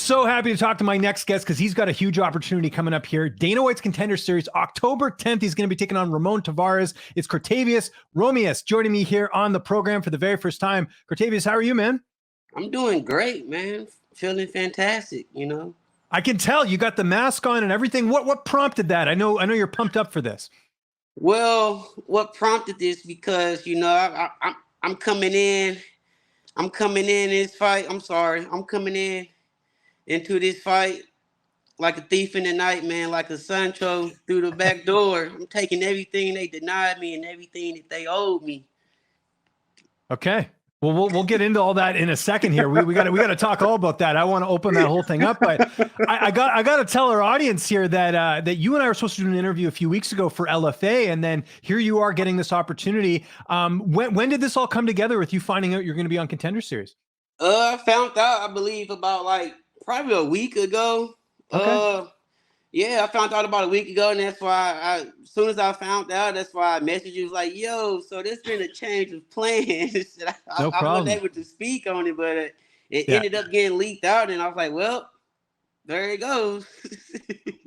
So happy to talk to my next guest because he's got a huge opportunity coming up here. Dana White's Contender Series, October 10th. He's going to be taking on Ramon Tavares. It's Cortavious Romious joining me here on the program for the very first time. Cortavious, how are you, man? I'm doing great, man. Feeling fantastic, you know. I can tell you got the mask on and everything. What prompted that? I know you're pumped up for this. Well, what prompted this? Because I'm coming in. I'm coming in this fight. I'm sorry. I'm coming in into this fight like a thief in the night, man. Like a Sancho through the back door. I'm taking everything they denied me and everything that they owed me. Okay. Well, we'll get into all that in a second here. We got to talk all about that. I want to open that whole thing up, but I got to tell our audience here that that you and I were supposed to do an interview a few weeks ago for LFA, and then here you are getting this opportunity. When did this all come together with you finding out you're going to be on Contender Series? I found out, I believe, about probably a week ago. Okay. Yeah, I found out about a week ago, and that's why as soon as I found out, that's why I messaged you, like, yo, so there's been a change of plans. I wasn't able to speak on it, but it ended up getting leaked out, and I was like, well, there it goes.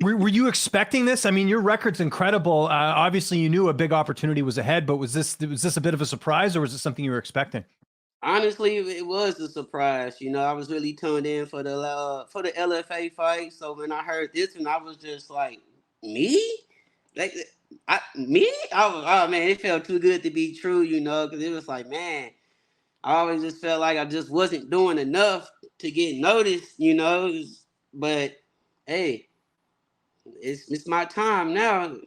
Were you expecting this? I mean, your record's incredible. Obviously, you knew a big opportunity was ahead, but was this a bit of a surprise, or was it something you were expecting? Honestly, it was a surprise. You know, I was really tuned in for the LFA fight. So when I heard this, and I was just like, me? Me? Oh man, it felt too good to be true. You know, because it was like, man, I always just felt like I just wasn't doing enough to get noticed. You know, but hey, it's my time now.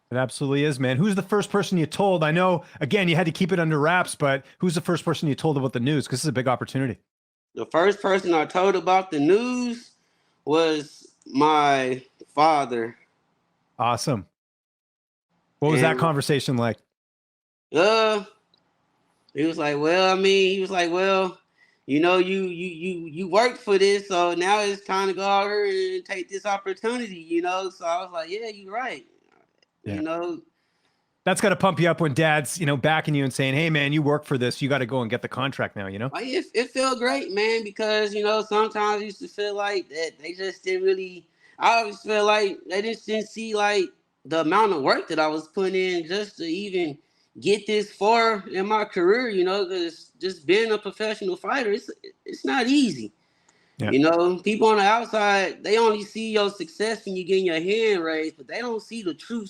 It absolutely is, man. Who's the first person you told? I know, again, you had to keep it under wraps, but who's the first person you told about the news? Because this is a big opportunity. The first person I told about the news was my father. Awesome. What was that conversation like? He was like, well, you know, you worked for this, so now it's time to go out here and take this opportunity, you know? So I was like, yeah, you're right. Yeah. You know, that's got to pump you up when dad's, you know, backing you and saying, hey man, you work for this, you got to go and get the contract now, you know? It felt great, man, because, you know, sometimes I used to feel like that they just didn't really, I always feel like they just didn't see like the amount of work that I was putting in just to even get this far in my career, you know, because just being a professional fighter, it's not easy. Yeah. You know, people on the outside, they only see your success when you get your hand raised, but they don't see the true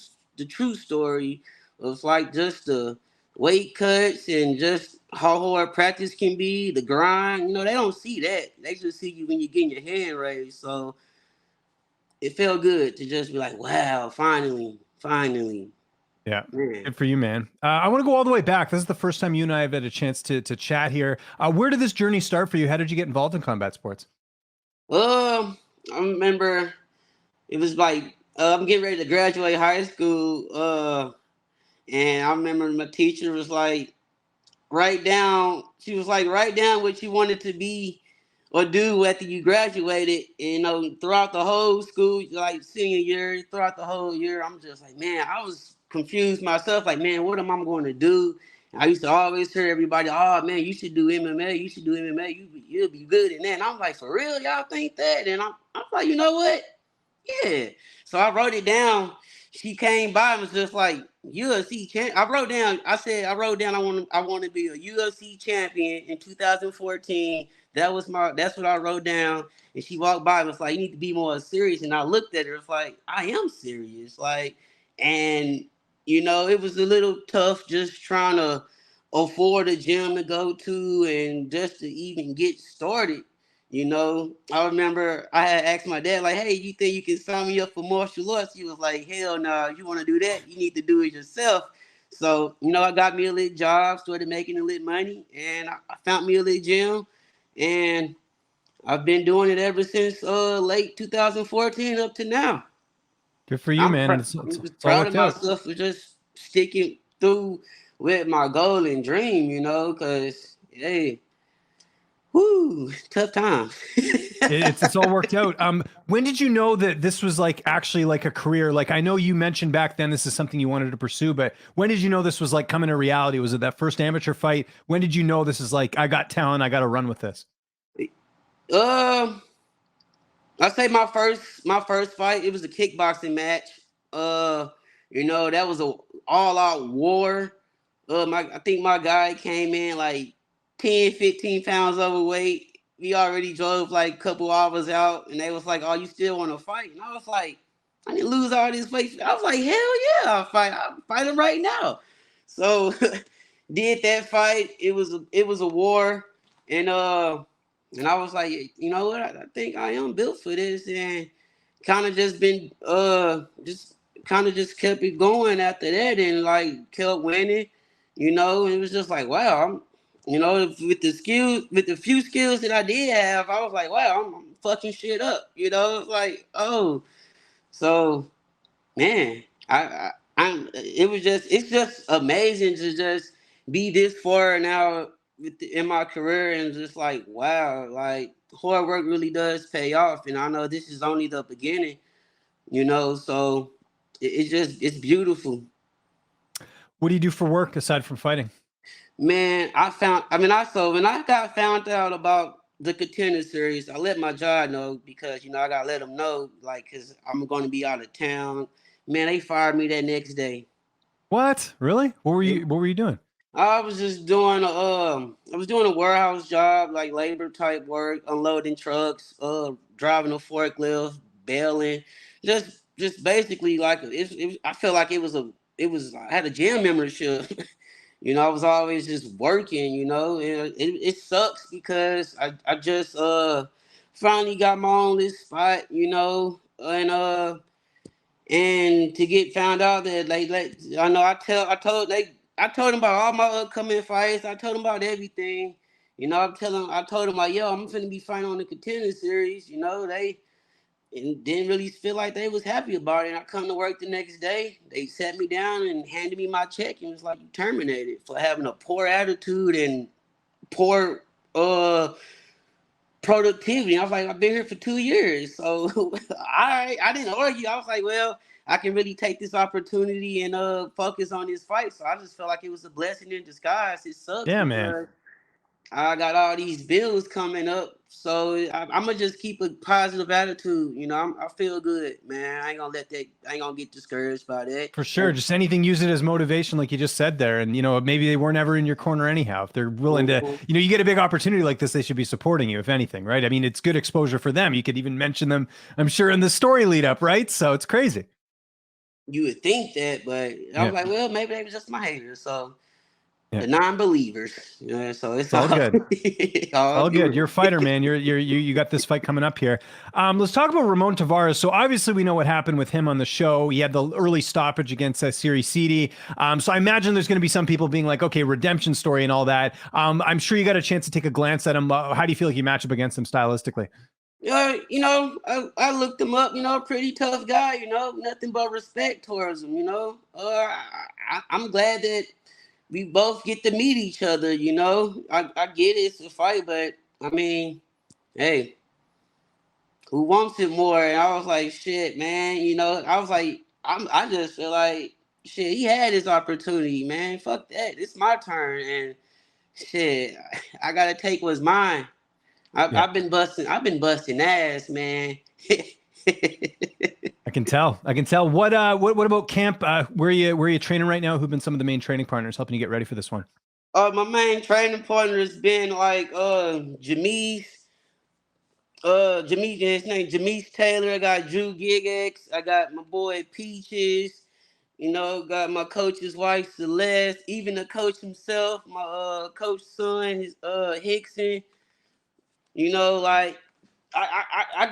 story of like just the weight cuts and just how hard practice can be, the grind. You know, they don't see that. They just see you when you're getting your hand raised. So it felt good to just be like, wow, finally. Yeah, man. Good for you, man. I want to go all the way back. This is the first time you and I have had a chance to chat here. Where did this journey start for you? How did you get involved in combat sports? I remember it was like I'm getting ready to graduate high school. And I remember my teacher was like, write down what you wanted to be or do after you graduated. And, you know, throughout the whole school, like senior year, throughout the whole year, I'm just like, man, I was confused myself. Like, man, what am I going to do? I used to always hear everybody, oh, man, you should do MMA. You should do MMA. You'll be good in that. And I'm like, for real, y'all think that? And I'm like, you know what? Yeah. So I wrote it down. She came by and was just like, UFC champ. I wrote down I want to be a UFC champion in 2014. That's what I wrote down. And she walked by and was like, you need to be more serious. And I looked at her, it's like, I am serious. Like, and you know, it was a little tough just trying to afford a gym to go to and just to even get started. You know, I remember I had asked my dad, like, hey, you think you can sign me up for martial arts? He was like, hell no, you want to do that? You need to do it yourself. So, you know, I got me a little job, started making a little money, and I found me a little gym, and I've been doing it ever since late 2014 up to now. Good for you, man. I'm proud of myself for just sticking through with my goal and dream, you know, because, hey, whoo, tough time. it's all worked out. When did you know that this was like actually like a career? Like, I know you mentioned back then this is something you wanted to pursue, but when did you know this was like coming to reality? Was it that first amateur fight? When did you know this is like, I got talent, I got to run with this? I say my first fight, it was a kickboxing match. That was a all out war. I think my guy came in like 10, 15 pounds overweight. We already drove like a couple hours out, and they was like, "Oh, you still want to fight?" And I was like, "I didn't lose all this weight." I was like, "Hell yeah, I'll fight him right now." So did that fight. It was a war, and and I was like, you know what? I think I am built for this, and kind of just been just kind of just kept it going after that, and like kept winning. And it was just like, wow, with the few skills that I did have, I was like, wow, I'm fucking shit up. It's like, oh, so man, it's just amazing to just be this far now in my career, and just like, wow, like hard work really does pay off, and I know this is only the beginning, so it's beautiful. What do you do for work aside from fighting? Man, when I got found out about the contender series, I let my job know because I gotta let them know, like, cause I'm going to be out of town. Man, they fired me that next day. What? Really? What were you doing? I was just doing a warehouse job, like labor type work, unloading trucks, driving a forklift, bailing, just basically like I felt like I had a gym membership. I was always just working. It sucks because I just finally got my own little spot. And to get found out that like I know I told them about all my upcoming fights. I told them about everything. I told them like, yo, I'm finna be fighting on the contender series. They and didn't really feel like they was happy about it. And I come to work the next day. They sat me down and handed me my check and was like, you terminated for having a poor attitude and poor productivity. I was like, I've been here for 2 years. So I didn't argue. I was like, well, I can really take this opportunity and focus on this fight. So I just felt like it was a blessing in disguise. It sucks Yeah, man. because I got all these bills coming up, so I'm gonna just keep a positive attitude. I feel good, man. I ain't gonna let that. I ain't gonna get discouraged by that. For sure. Just anything, use it as motivation, like you just said there. And, maybe they weren't ever in your corner anyhow. If they're willing to, Mhm. you get a big opportunity like this, they should be supporting you, if anything, right? I mean, it's good exposure for them. You could even mention them, I'm sure, in the story lead up, right? So it's crazy. You would think that, but I was Yeah. like, well, maybe they was just my haters. So Yeah. the non-believers. So it's It's all good. all All good. good. You're a fighter, man. You got this fight coming up here. Let's talk about Ramon Tavares. So obviously we know what happened with him on the show. He had the early stoppage against Siri Cedi. So I imagine there's going to be some people being like, okay, redemption story and all that. I'm sure you got a chance to take a glance at him. How do you feel like you match up against him stylistically? I looked him up. Pretty tough guy. Nothing but respect towards him. I'm glad that we both get to meet each other. I get it's a fight, but I mean, hey, who wants it more? And I was like, shit, man. I was like, I just feel like shit. He had his opportunity, man. Fuck that. It's my turn, and shit, I gotta take what's mine. Yeah. I've been busting ass, man. I can tell. I can tell. What about camp? Where are you training right now? Who've been some of the main training partners helping you get ready for this one? My main training partner has been like Jamise. His name Jamise Taylor. I got Drew Gigex. I got my boy Peaches. Got my coach's wife Celeste. Even the coach himself, my coach son, his Hickson. Like I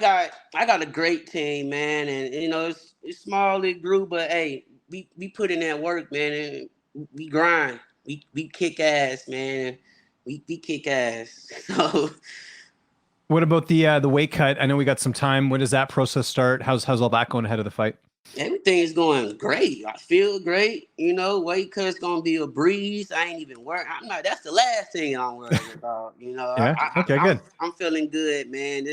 got a great team, man, and it's small it grew, but hey, we put in that work, man, and we grind. We kick ass, man. We kick ass. So What about the weight cut? I know we got some time. When does that process start? How's all that going ahead of the fight? everything is going great. I feel great. Weight cut's gonna be a breeze. I ain't even worried. I'm not. That's the last thing I'm worried about. Yeah. Okay. I'm Good. I'm feeling good, man.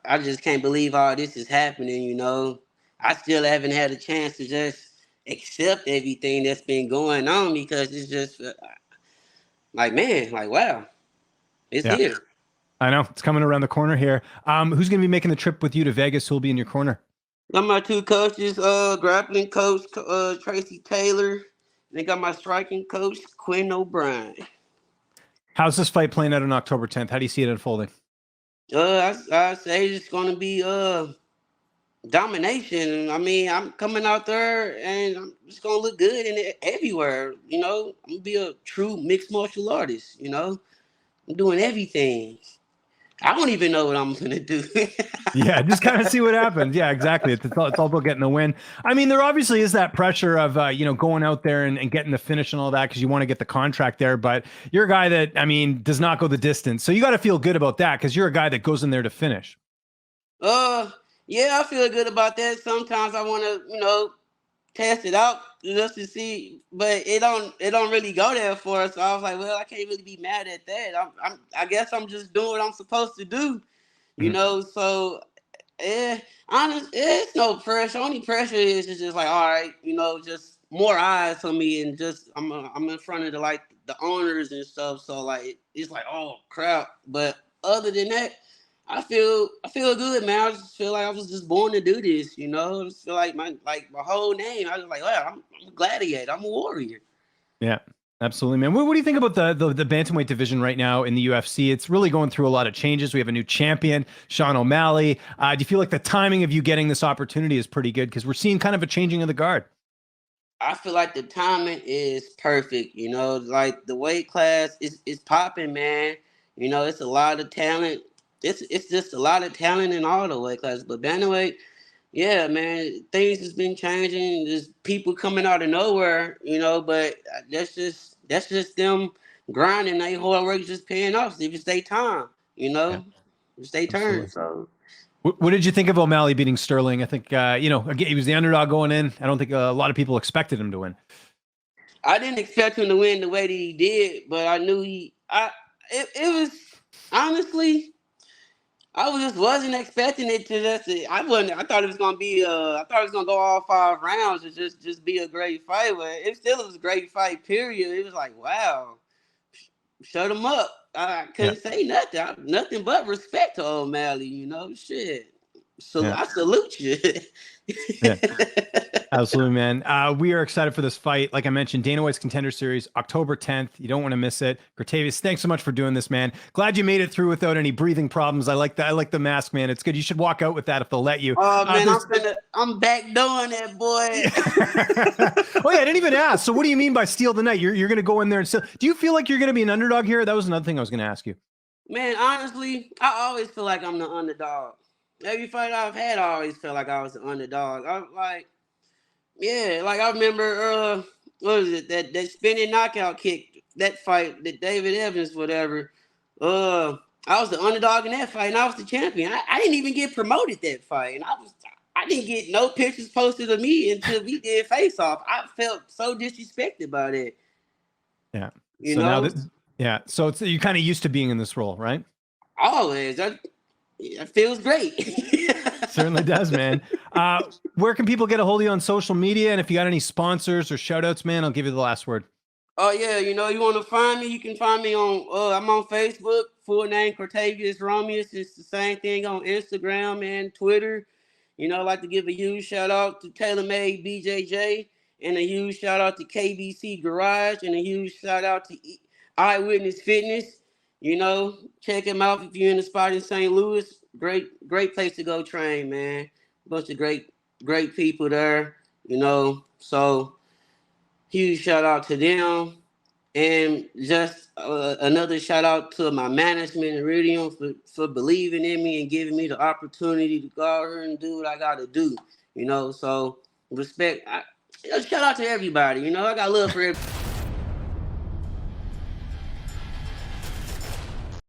I just can't believe all this is happening. I still haven't had a chance to just accept everything that's been going on because it's just like, man, like, wow, it's Yeah. here. I know it's coming around the corner here. Who's going to be making the trip with you to Vegas? Who'll be in your corner? Got my two coaches, grappling coach, Tracy Taylor, and they got my striking coach, Quinn O'Brien. How's this fight playing out on October 10th? How do you see it unfolding? I say it's gonna be domination. I mean, I'm coming out there and I'm just gonna look good in it everywhere. You know, I'm gonna be a true mixed martial artist. You know, I'm doing everything. I don't even know what I'm gonna do. Yeah, just kind of see what happens. Yeah, exactly. It's all about getting the win. I mean, there obviously is that pressure of going out there and getting the finish and all that because you want to get the contract there. But you're a guy that, I mean, does not go the distance. So you got to feel good about that because you're a guy that goes in there to finish. Yeah, I feel good about that. Sometimes I want to, test it out just to see, but it don't really go there for us. So I was like, well, I can't really be mad at that. I guess I'm just doing what I'm supposed to do, So honest, it's no pressure. Only pressure is just like, all right, just more eyes on me, and just I'm in front of the owners and stuff. So like it's like, oh crap. But other than that, I feel good, man. I just feel like I was just born to do this, I just feel like my whole name. I was like, wow, I'm a gladiator. I'm a warrior. Yeah, absolutely, man. What do you think about the bantamweight division right now in the UFC? It's really going through a lot of changes. We have a new champion, Sean O'Malley. Do you feel like the timing of you getting this opportunity is pretty good? Because we're seeing kind of a changing of the guard. I feel like the timing is perfect. Like the weight class is popping, man. It's a lot of talent. It's just a lot of talent in all the weight classes. But bantamweight, yeah, man, things has been changing. There's people coming out of nowhere, but that's just them grinding. They hard work just paying off. If it's their time, Yeah, it's their turn. absolutely. So. What did you think of O'Malley beating Sterling? I think, again, he was the underdog going in. I don't think a lot of people expected him to win. I didn't expect him to win the way that he did, but I knew it was honestly, wasn't expecting it to I thought it was gonna be I thought it was gonna go all 5 rounds and just be a great fight. But it still was a great fight, period. It was like, wow, shut him up. I couldn't say nothing. Nothing but respect to O'Malley, shit. So Yeah. I salute you. Yeah. Absolutely, man. We are excited for this fight. Like I mentioned, Dana White's Contender Series, October 10th. You don't want to miss it. Cortavious, thanks so much for doing this, man. Glad you made it through without any breathing problems. I like that. I like the mask, man. It's good. You should walk out with that if they'll let you. Oh man, I'm back doing that, boy. Oh yeah, I didn't even ask. So what do you mean by steal the night? You're going to go in there and steal. Do you feel like you're going to be an underdog here? That was another thing I was going to ask you. Man, honestly, I always feel like I'm the underdog. Every fight I've had, I always felt like I was the underdog. I'm like, yeah, like I remember, what was it, that spinning knockout kick, that fight, that David Evans, whatever. I was the underdog in that fight, and I was the champion. I didn't even get promoted that fight, and I didn't get no pictures posted of me until we did face off. I felt so disrespected by that. Yeah. You know? Yeah. So you're kind of used to being in this role, right? Always. It feels great. Certainly does, man. Where can people get a hold of you on social media? And if you got any sponsors or shout outs, man, I'll give you the last word. Oh yeah, you want to find me? You can find me on I'm on Facebook, full name Cortavious Romious. It's the same thing on Instagram and Twitter. I'd like to give a huge shout out to TaylorMade BJJ and a huge shout out to KBC Garage and a huge shout out to Eyewitness Fitness. Check him out if you're in the spot in St. Louis. Great place to go train, man. Bunch of great people there, so huge shout out to them. And just another shout out to my management, Iridium, for believing in me and giving me the opportunity to go out here and do what I got to do, so respect. Shout out to everybody, I got love for everybody.